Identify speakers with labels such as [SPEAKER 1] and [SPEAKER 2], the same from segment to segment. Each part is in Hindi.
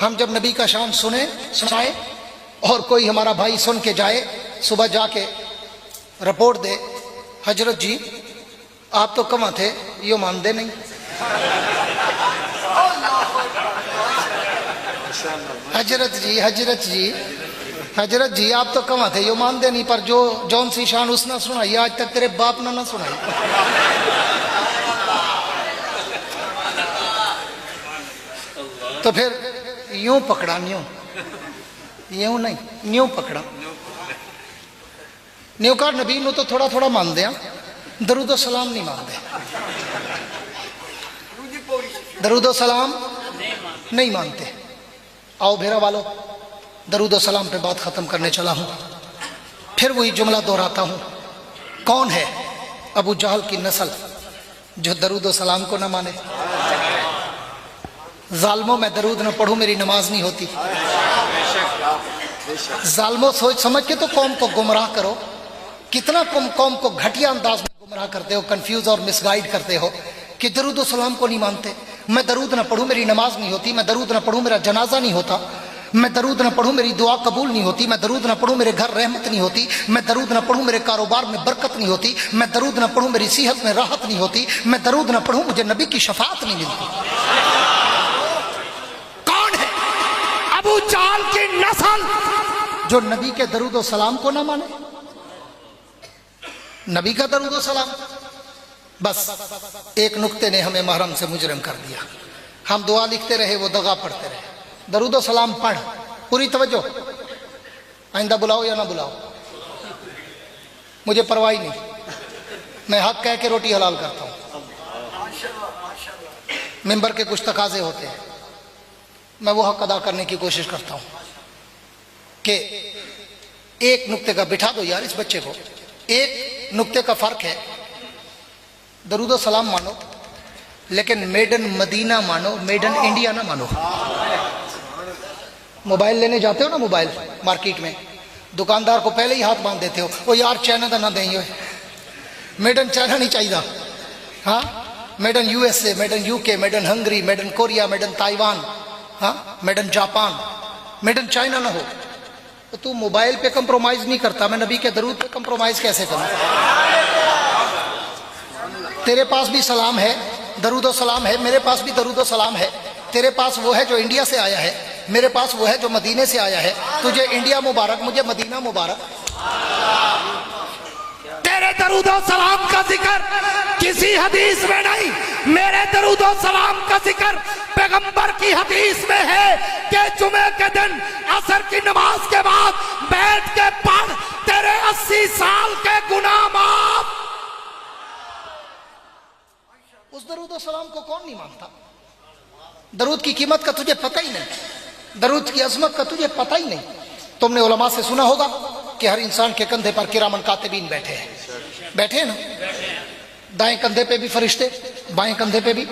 [SPEAKER 1] हम जब नबी का शान सुनाए और कोई हमारा भाई सुन के जाए, सुबह जाके रिपोर्ट दे, हजरत जी आप तो कहाँ थे, यो मानते नहीं। हजरत जी आप तो कहाँ थे, यो मानते नहीं, पर जो जौन सी शान उसने सुनाई आज तक तेरे बाप ने ना सुनाई। तो फिर यूं पकड़ा, यूं नहीं, यूं पकड़ा, न्यू का नबी नु तो थोड़ा थोड़ा मानते हैं, दरूदो सलाम नहीं मानते। दरूदो सलाम नहीं मानते। आओ भेरा वालों, दरूदो सलाम पे बात खत्म करने चला हूं। फिर वही जुमला दोहराता हूं, कौन है अबू जहल की नस्ल जो दरूदो सलाम को न माने। जालमों में दरूद न पढ़ूं मेरी नमाज नहीं होती। जालमों सोच समझ के तो कौम को गुमराह करो, कितना कौम को घटिया अंदाज में गुमराह करते हो, कंफ्यूज और मिसगाइड करते हो कि दरूद सलाम को नहीं मानते। मैं दरूद न पढ़ूं मेरी नमाज नहीं होती, मैं दरूद न पढ़ूं मेरा जनाजा नहीं होता, मैं दरूद न पढ़ूं मेरी दुआ कबूल नहीं होती, मैं दरूद न पढ़ूं मेरे घर रहमत नहीं होती, मैं दरूद न पढ़ूं मेरे कारोबार में बरकत नहीं होती, मैं दरूद न पढ़ूं मेरी सेहत में राहत नहीं होती, मैं दरूद न पढ़ूं मुझे नबी की शफाअत नहीं मिलती। कौन है अबू जहल की नस्ल जो नबी के दरूद सलाम को ना माने। नबी का दरूद सलाम, बस एक नुक्ते ने हमें महरम से मुजरम कर दिया। हम दुआ लिखते रहे, वो दगा पढ़ते रहे। दरूद सलाम पढ़, पूरी तवज्जो, आइंदा बुलाओ या ना बुलाओ मुझे परवाह नहीं, मैं हक कह के रोटी हलाल करता हूं। मिंबर के कुछ तकाजे होते हैं, मैं वो हक अदा करने की कोशिश करता हूं कि एक नुक्ते का बिठा दो यार इस बच्चे को, एक नुक्ते का फर्क है, दरूद सलाम मानो लेकिन मेड इन मदीना मानो, मेड इन इंडिया ना मानो। मोबाइल लेने जाते हो ना, मोबाइल मार्केट में दुकानदार को पहले ही हाथ बांध देते हो, वो यार चाइना का ना देंगे, मेड इन चाइना नहीं चाहिए। हाँ, made in USA, made in UK, made in Hungary, made in Korea, made in Taiwan, हाँ made in Japan, made in China ना हो। तो तू मोबाइल पे कंप्रोमाइज नहीं करता, मैं नबी के दरूद पे कंप्रोमाइज कैसे करूं। तेरे पास भी सलाम है, दरूद सलाम है, मेरे पास भी दरूद सलाम है। तेरे पास वो है जो इंडिया से आया है, मेरे पास वो है जो मदीने से आया है। तुझे इंडिया मुबारक, मुझे मदीना मुबारक। तेरे दरूद सलाम का जिक्र किसी हदीस में नहीं, मेरे दरूद सलाम का जिक्र पैगंबर की हदीस में है कि जुमे के दिन असर की नमाज के बाद बैठ के पढ़, तेरे 80 साल के गुनाह माफ। उस दरूद सलाम को कौन नहीं मानता। दरूद की कीमत का तुझे पता ही नहीं, दरूद की अजमत का तुझे पता ही नहीं। तुमने उलमा से सुना होगा कि हर इंसान के कंधे पर किरामन कातिबीन बैठे हैं, बैठे हैं ना। दाएं कंधे पे भी फरिश्ते, बाएं कंधे पे भी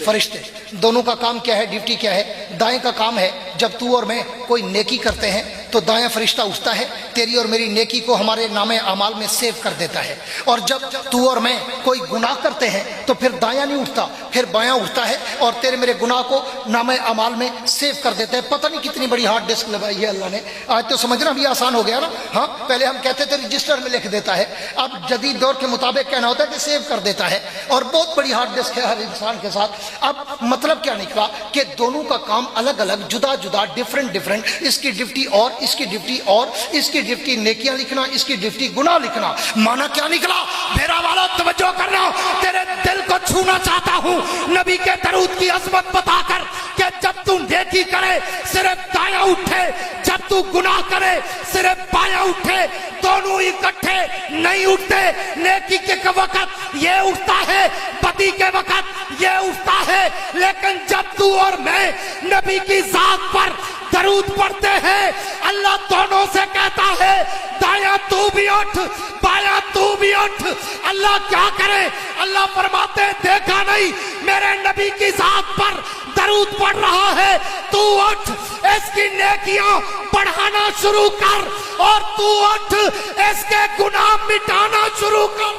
[SPEAKER 1] फरिश्ते। दोनों का काम क्या है, ड्यूटी क्या है। दाएं का काम है जब तू और मैं कोई नेकी करते हैं तो दायां फरिश्ता उठता है, तेरी और मेरी नेकी को हमारे नामे अमाल में सेव कर देता है। और जब तू और मैं कोई गुनाह करते हैं तो फिर दायां नहीं उठता, फिर बायां उठता है और तेरे मेरे गुनाह को नामे अमाल में सेव कर देता है। पता नहीं कितनी बड़ी हार्ड डिस्क लगाई है अल्लाह ने। आज तो समझना भी आसान हो गया ना। हाँ, पहले हम कहते थे रजिस्टर में लिख देता है, अब जदीद दौर के मुताबिक कहना होता है कि सेव कर देता है। और बहुत बड़ी हार्ड डिस्क है हर इंसान के साथ। अब मतलब क्या निकला कि दोनों का काम अलग अलग, जुदा जुदा, डिफरेंट डिफरेंट। इसकी ड्यूटी और इसकी ड्यूटी और, इसकी ड्यूटी नेकियां लिखना, इसकी ड्यूटी गुनाह लिखना। माना क्या निकला, मेरा वाला तवज्जो करना, तेरे दिल को छूना चाहता हूं नबी के दरूद की अजमत बताकर कि जब तू नेकी करे सिर्फ दायां उठे, जब तू गुनाह करे सिर्फ बायां उठे, दोनों इकट्ठे नहीं उठते। नेकी के वक्त ये उठता है, बदी के वक्त ये उठता है। लेकिन जब तू और मैं नबी की जात पर दरूद पढ़ते हैं, अल्लाह दोनों से कहता है दायां तू भी उठ, बायां तू भी उठ। अल्लाह क्या करे, अल्लाह फरमाते देखा नहीं मेरे नबी की जात पर दरूद पढ़ रहा है, तू उठ इसकी नेकियां बढ़ाना शुरू कर और तू उठ इसके गुनाह मिटाना शुरू कर।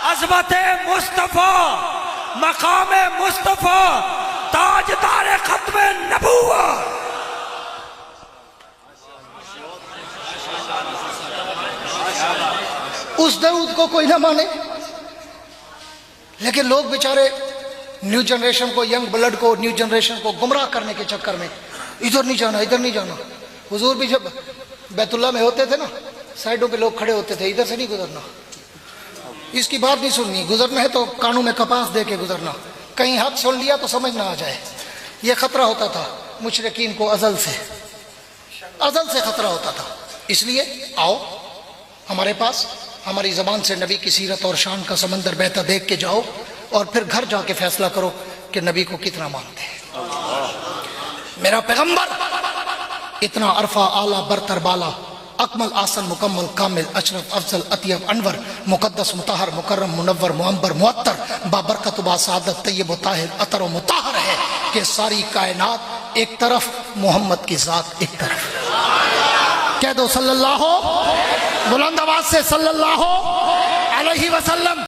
[SPEAKER 2] अज़मत मुस्तफा, मकाम मुस्तफा, ताजदार खत्म नबूवत।
[SPEAKER 1] उस दरूद को कोई ना माने। लेकिन लोग बेचारे न्यू जनरेशन को, यंग ब्लड को, न्यू जनरेशन को गुमराह करने के चक्कर में इधर नहीं जाना, इधर नहीं जाना। हुजूर भी जब बैतुल्ला में होते थे ना, साइडों पे लोग खड़े होते थे, इधर से नहीं गुजरना, इसकी बात नहीं सुननी, गुजरना है तो कानों में कपास दे के गुजरना, कहीं हक सुन लिया तो समझ ना आ जाए। ये खतरा होता था मुशरिकीन को, अजल से खतरा होता था। इसलिए आओ हमारे पास, हमारी जबान से नबी की सीरत और शान का समंदर बहता देख के जाओ, और फिर घर जाके फैसला करो कि नबी को कितना मानते हैं। मेरा पैगंबर इतना अरफा, आला, बरतर, बाला, अकमल, आसन, मुकम्मल, कामिल, अशरफ, अफजल, अतियब, अनवर, मुकद्दस, मुताहर, मुकर्रम, मुनव्वर, मुअंबर, मुअत्तर, बाबरकत, बासादत, तय्यब, ताहिर, अतर व मुताहर है कि सारी कायनात एक तरफ, मोहम्मद की जात एक तरफ। कह दो सल्लल्लाहु, बुलंद आवाज से सल्लल्लाहु अलैहि वसल्लम।